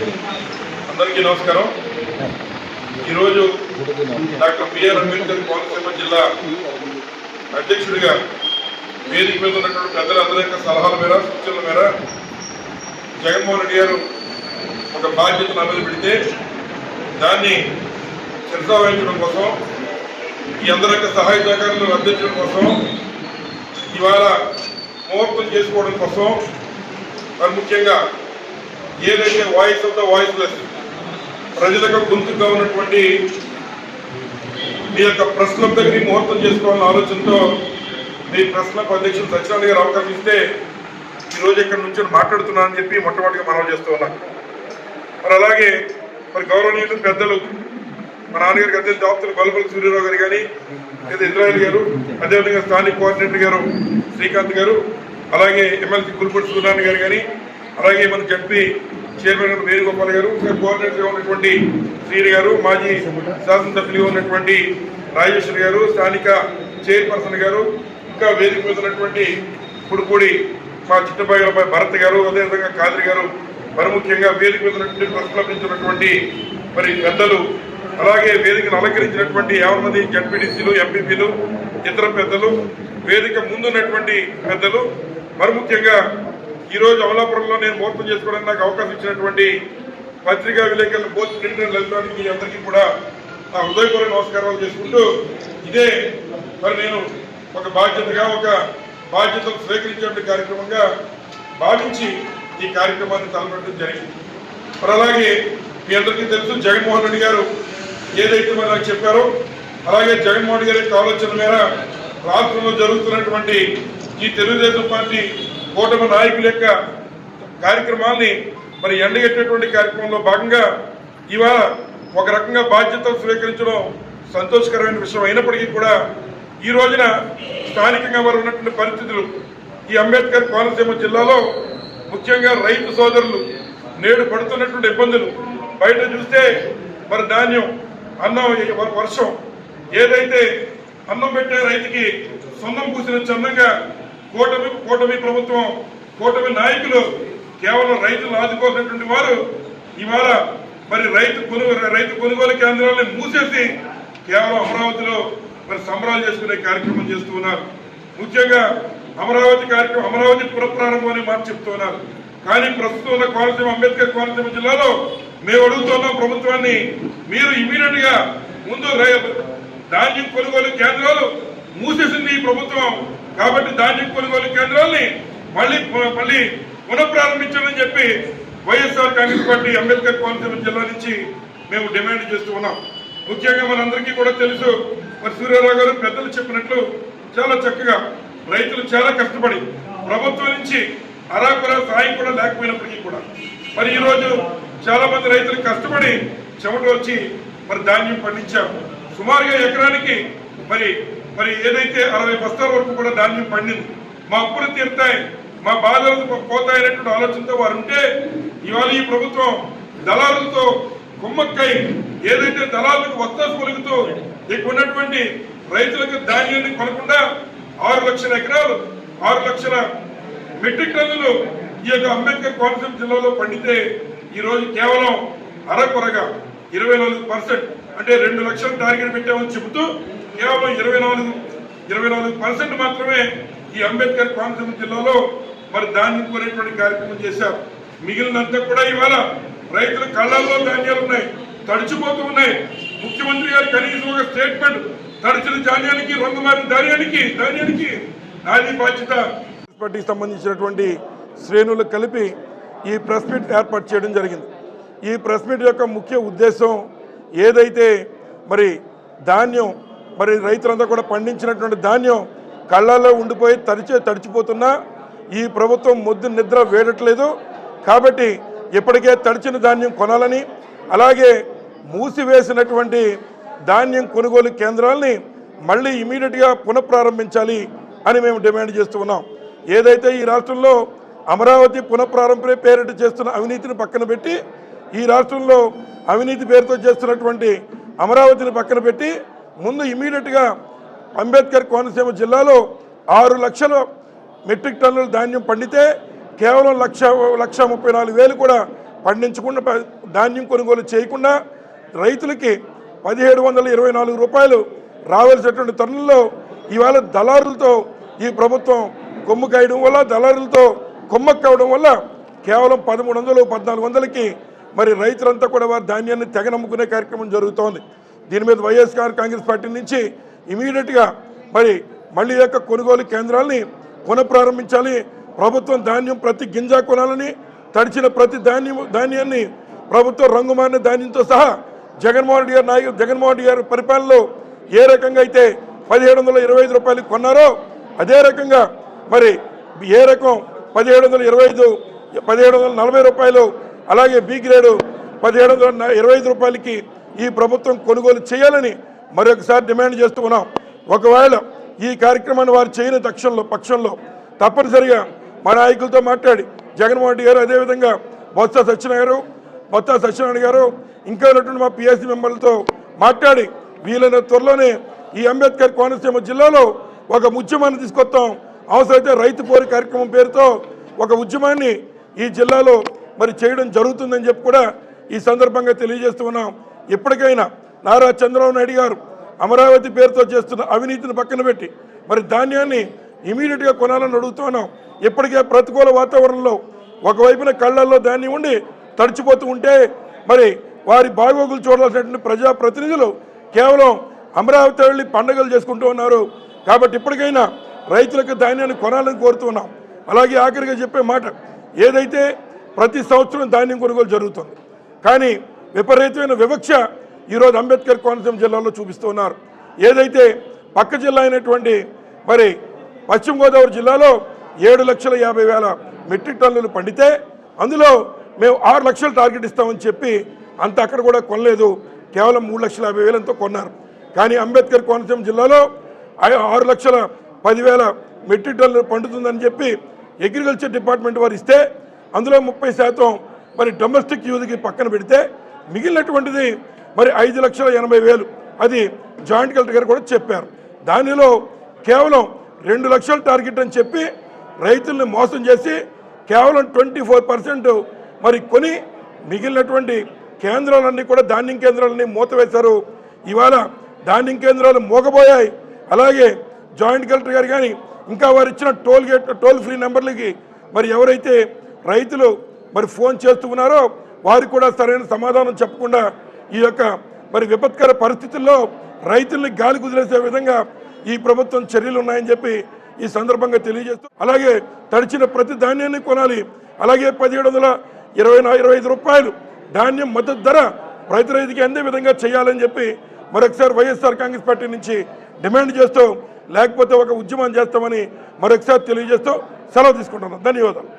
అందరికీ నమస్కారం. ఈరోజు డాక్టర్ బిఆర్ అంబేద్కర్ కోనసీమ జిల్లా అధ్యక్షుడిగా వేదిక మీద ఉన్నటువంటి పెద్దలందరి యొక్క సలహాల మేర సూచనల మేర జగన్మోహన్ రెడ్డి గారు ఒక బాధ్యతను అమలు పెడితే దాన్ని శిరసావహించడం కోసం ఈ అందరి యొక్క సహాయ సహకారాలు అందించడం కోసం ఇవాళ ముహూర్తం చేసుకోవడం కోసం మరి ముఖ్యంగా ఏదైతే వాయిస్ ఆఫ్ ద వాయిస్లెస్ ప్రజలకు గొంతుగా ఉన్నటువంటి మీ యొక్క ప్రెస్ క్లబ్ దగ్గర ముహూర్తం చేసుకోవాలన్న ఆలోచనతో మీ ప్రెస్ క్లబ్ అధ్యక్షులు సత్యనారాయణ గారు అవకాశం ఇస్తే ఈరోజు ఇక్కడ నుంచి మాట్లాడుతున్నానని చెప్పి మొట్టమొదటిగా మనవి చేస్తూ ఉన్నాను. మరి అలాగే మరి గౌరవనీయులు పెద్దలు మా నాన్నగారికి అధ్యక్ష డాక్టర్ గొల్లపల్లి సూర్యరావు గారు కానీ లేదా ఇజ్రాయిల్ గారు, అదేవిధంగా స్థానిక కోఆర్డినేటర్ గారు శ్రీకాంత్ గారు, అలాగే ఎమ్మెల్సీ గురుపూడి సూర్యనారాయణ గారు కానీ, అలాగే మన జడ్పీ చైర్మన్ వేణుగోపాల్ గారు, కోఆర్డినేటర్గా ఉన్నటువంటి శ్రీని గారు, మాజీ శాసనసభ్యులుగా ఉన్నటువంటి రాజేశ్వరి గారు, స్థానిక చైర్పర్సన్ గారు, ఇంకా వేదిక మీద ఉన్నటువంటి పుడుపూడి మా చిట్టబాయి భరత్ గారు, అదేవిధంగా కాదరి గారు, మరి ముఖ్యంగా వేదిక మీద ఉన్నటువంటి ప్రెస్ క్లబ్ నుంచి ఉన్నటువంటి మరి పెద్దలు, అలాగే వేదికను అలంకరించినటువంటి 50 మంది జడ్పీటీసీలు, ఎంపీపీలు, ఇతర పెద్దలు, వేదిక ముందున్నటువంటి పెద్దలు, మరి ముఖ్యంగా ఈరోజు అమలాపురంలో నేను ముహూర్తం చేసుకోవడానికి నాకు అవకాశం ఇచ్చినటువంటి పత్రికా విలేకరులు బోత్ ప్రింట్ అండ్ ఎలక్ట్రానిక్ మీ అందరికీ కూడా నా హృదయపూర్వక నమస్కారాలు చేసుకుంటూ ఇదే మరి నేను ఒక బాధ్యతలు స్వీకరించే కార్యక్రమంగా భావించి ఈ కార్యక్రమాన్ని తలపెట్టడం జరిగింది. మరి అలాగే మీ అందరికీ తెలుసు జగన్మోహన్ రెడ్డి గారు ఏదైతే మరి నాకు చెప్పారో అలాగే జగన్మోహన్ రెడ్డి గారి ఆలోచన మేర రాష్ట్రంలో జరుగుతున్నటువంటి ఈ తెలుగుదేశం పార్టీ కూటమి నాయకుల యొక్క కార్యక్రమాల్ని మరి ఎండగట్టేటువంటి కార్యక్రమంలో భాగంగా ఇవాళ ఒక రకంగా బాధ్యతలు స్వీకరించడం సంతోషకరమైన విషయం అయినప్పటికీ కూడా ఈ రోజున స్థానికంగా మరి ఉన్నటువంటి పరిస్థితులు ఈ అంబేద్కర్ కోనసీమ జిల్లాలో ముఖ్యంగా రైతు సోదరులు నేడు పడుతున్నటువంటి ఇబ్బందులు బయట చూస్తే మరి ధాన్యం, అన్నం, వర్షం, ఏదైతే అన్నం పెట్టే రైతుకి సొన్నం పూసిన చందంగా కూటమి ప్రభుత్వం, కూటమి నాయకులు కేవలం రైతులను ఆదుకోవాల్సినటువంటి వారు ఇవాళ మరి రైతు కొనుగోలు కేంద్రాలను మూసేసి కేవలం అమరావతిలో మరి సంబరాలు చేసుకునే కార్యక్రమం చేస్తూ ఉన్నారు. ముఖ్యంగా అమరావతి పునఃప్రారంభం అనే మాట చెప్తూ ఉన్నారు. కానీ ప్రస్తుతం ఉన్న కోనసీమ అంబేద్కర్ కోనసీమ జిల్లాలో మేము అడుగుతున్నాం ప్రభుత్వాన్ని, మీరు ఇమీడియట్ గా ముందు ధాన్యం కొనుగోలు కేంద్రాలు మూసేసింది ఈ ప్రభుత్వం, కాబట్టి ధాన్యం కొనుగోలు కేంద్రాలని మళ్ళీ పునఃప్రారంభించాలని చెప్పి వైఎస్ఆర్ కాంగ్రెస్ పార్టీ అంబేద్కర్ కోనసీమ జిల్లా నుంచి మేము డిమాండ్ చేస్తూ ఉన్నాం. ముఖ్యంగా మనందరికీ కూడా తెలుసు మరి సూర్యారావు గారు పెద్దలు చెప్పినట్లు చాలా చక్కగా రైతులు చాలా కష్టపడి ప్రభుత్వం నుంచి అరాకురా సాయం కూడా లేకపోయినప్పటికీ కూడా మరి ఈరోజు చాలా మంది రైతులు కష్టపడి చెమట వచ్చి మరి ధాన్యం పండించారు. సుమారుగా ఎకరానికి మరి ఏదైతే 60 బస్తాల వరకు కూడా ధాన్యం పండింది. మా అప్పులు తీరుతాయి, మా బాధలు పోతాయనేటువంటి ఆలోచనతో వారు ఉంటే ఇవాళ ఈ ప్రభుత్వం దళారులతో కుమ్మక్కై ఏదైతే దళారులకు వత్తాసు పలుకుతూ ఇక్కడ ఉన్నటువంటి రైతులకు ధాన్యాన్ని కొనకుండా 6 లక్షల ఎకరాలు 6 లక్షల మెట్రిక్ టన్నులు ఈ యొక్క అంబేద్కర్ కోనసీమ జిల్లాలో పండితే ఈరోజు కేవలం అరకొరగా 24%, అంటే 2 లక్షల టార్గెట్ పెట్టామని చెబుతూ కేవలం 24% మాత్రమే ఈ అంబేద్కర్ కోనసీమ జిల్లాలో మరి ధాన్యం కొనేటువంటి కార్యక్రమం చేశారు. మిగిలినంతా కూడా ఇవాళ రైతుల కళ్ళల్లో ధాన్యాలు ఉన్నాయి, తడిచిపోతూ ఉన్నాయి. ముఖ్యమంత్రి గారు కనీసం ఒక స్టేట్మెంట్, తడిచిన ధాన్యానికి రంగుమారిన ధాన్యానికి నాది బాధ్యత పార్టీకి సంబంధించినటువంటి శ్రేణులు కలిపి ఈ ప్రెస్ మీట్ ఏర్పాటు చేయడం జరిగింది. ఈ ప్రెస్ మీట్ యొక్క ముఖ్య ఉద్దేశం ఏదైతే మరి ధాన్యం మరి రైతులంతా కూడా పండించినటువంటి ధాన్యం కళ్ళల్లో ఉండిపోయి తడిచిపోతున్నా ఈ ప్రభుత్వం మొద్దు నిద్ర వేయట్లేదు. కాబట్టి ఇప్పటికే తడిచిన ధాన్యం కొనాలని, అలాగే మూసివేసినటువంటి ధాన్యం కొనుగోలు కేంద్రాలని మళ్ళీ ఇమీడియట్గా పునఃప్రారంభించాలి అని మేము డిమాండ్ చేస్తూ ఉన్నాం. ఏదైతే ఈ రాష్ట్రంలో అమరావతి పునఃప్రారంభ పేరిట చేస్తున్న అవినీతిని పక్కన పెట్టి, ఈ రాష్ట్రంలో అవినీతి పేరుతో చేస్తున్నటువంటి అమరావతిని పక్కన పెట్టి ముందు ఇమీడియట్గా అంబేద్కర్ కోనసీమ జిల్లాలో 6 లక్షల మెట్రిక్ టన్నుల ధాన్యం పండితే కేవలం 1,34,000 కూడా పండించకుండా ధాన్యం కొనుగోలు చేయకుండా రైతులకి 1724 రూపాయలు రావాల్సినటువంటి తరుణంలో ఇవాళ దళారులతో ఈ ప్రభుత్వం కొమ్ము కాయడం వల్ల, దళారులతో కొమ్మక్కు కావడం వల్ల కేవలం 1300, 1400కి మరి రైతులంతా కూడా వారి ధాన్యాన్ని తెగ నమ్ముకునే కార్యక్రమం జరుగుతోంది. దీని మీద వైఎస్ఆర్ కాంగ్రెస్ పార్టీ నుంచి ఇమీడియట్గా మరి మళ్ళీ యొక్క కొనుగోలు కేంద్రాలని పునఃప్రారంభించాలి. ప్రభుత్వం ధాన్యం ప్రతి గింజ కొనాలని, తడిచిన ప్రతి ధాన్యాన్ని ప్రభుత్వం రంగుమారిన ధాన్యంతో సహా జగన్మోహన్ రెడ్డి గారి పరిపాలనలో ఏ రకంగా అయితే 1725 రూపాయలు కొన్నారో అదే రకంగా మరి ఏ రకం 1740 రూపాయలు, అలాగే బి గ్రేడు 1725 రూపాయలకి ఈ ప్రభుత్వం కొనుగోలు చేయాలని మరొకసారి డిమాండ్ చేస్తూ ఉన్నాం. ఒకవేళ ఈ కార్యక్రమాన్ని వారు చేయని పక్షంలో తప్పనిసరిగా మా నాయకులతో మాట్లాడి జగన్మోహన్ రెడ్డి గారు, అదేవిధంగా బొత్స సత్యనారాయణ గారు ఇంకా ఉన్నటువంటి మా పిఎస్సి మెంబర్లతో మాట్లాడి వీలైన త్వరలోనే ఈ అంబేద్కర్ కోనసీమ జిల్లాలో ఒక ఉద్యమాన్ని తీసుకొస్తాం. అవసరమైతే రైతు పోరు కార్యక్రమం పేరుతో ఒక ఉద్యమాన్ని ఈ జిల్లాలో మరి చేయడం జరుగుతుందని చెప్పి కూడా ఈ సందర్భంగా తెలియజేస్తూ ఉన్నాం. ఇప్పటికైనా నారా చంద్రబాబు నాయుడు గారు అమరావతి పేరుతో చేస్తున్న అవినీతిని పక్కన పెట్టి మరి ధాన్యాన్ని ఇమీడియట్గా కొనాలని అడుగుతూ ఉన్నాం. ఇప్పటికే ప్రతికూల వాతావరణంలో ఒకవైపున కళ్ళల్లో ధాన్యం ఉండి తడిచిపోతూ ఉంటే మరి వారి బాగోగులు చూడాల్సినటువంటి ప్రజాప్రతినిధులు కేవలం అమరావతి వెళ్ళి పండుగలు చేసుకుంటూ ఉన్నారు. కాబట్టి ఇప్పటికైనా రైతులకు ధాన్యాన్ని కొనాలని కోరుతున్నాం. అలాగే ఆఖరిగా చెప్పే మాట, ఏదైతే ప్రతి సంవత్సరం ధాన్యం కొనుగోలు జరుగుతుంది, కానీ విపరీతమైన వివక్ష ఈరోజు అంబేద్కర్ కోనసీమ జిల్లాలో చూపిస్తూ ఉన్నారు. ఏదైతే పక్క జిల్లా అయినటువంటి మరి పశ్చిమ గోదావరి జిల్లాలో 7,50,000 మెట్రిక్ టన్నులు పండితే అందులో మేము 6 లక్షలు టార్గెట్ ఇస్తామని చెప్పి అంత అక్కడ కూడా కొనలేదు, కేవలం 3,50,000 కొన్నారు. కానీ అంబేద్కర్ కోనసీమ జిల్లాలో 6,10,000 మెట్రిక్ టన్నులు పండుతుందని చెప్పి అగ్రికల్చర్ డిపార్ట్మెంట్ వారు ఇస్తే అందులో 30% మరి డొమెస్టిక్ యూజ్కి పక్కన పెడితే మిగిలినటువంటిది మరి 5,80,000 అది జాయింట్ కలెక్టర్ గారు కూడా చెప్పారు. దానిలో కేవలం 2 లక్షల టార్గెట్ అని చెప్పి రైతుల్ని మోసం చేసి కేవలం 24% మరి కొని మిగిలినటువంటి కేంద్రాలన్నీ కూడా ధాన్యం కేంద్రాలన్నీ మూతవేశారు. ఇవాళ ధాన్యం కేంద్రాలు మోగబోయాయి. అలాగే జాయింట్ కలెక్టర్ గారు కానీ ఇంకా వారు ఇచ్చిన టోల్ ఫ్రీ నెంబర్లకి మరి ఎవరైతే రైతులు మరి ఫోన్ చేస్తూ ఉన్నారో వారికి కూడా సరైన సమాధానం చెప్పకుండా ఈ యొక్క మరి విపత్కర పరిస్థితుల్లో రైతుల్ని గాలి కుదిలేసే విధంగా ఈ ప్రభుత్వం చర్యలు ఉన్నాయని చెప్పి ఈ సందర్భంగా తెలియజేస్తూ, అలాగే తడిచిన ప్రతి ధాన్యాన్ని కొనాలి. అలాగే 1725 రూపాయలు ధాన్యం మద్దతు ధర రైతుకి అందే విధంగా చేయాలని చెప్పి మరొకసారి వైఎస్ఆర్ కాంగ్రెస్ పార్టీ నుంచి డిమాండ్ చేస్తూ, లేకపోతే ఒక ఉద్యమం చేస్తామని మరొకసారి తెలియజేస్తూ సెలవు తీసుకుంటున్నాను. ధన్యవాదాలు.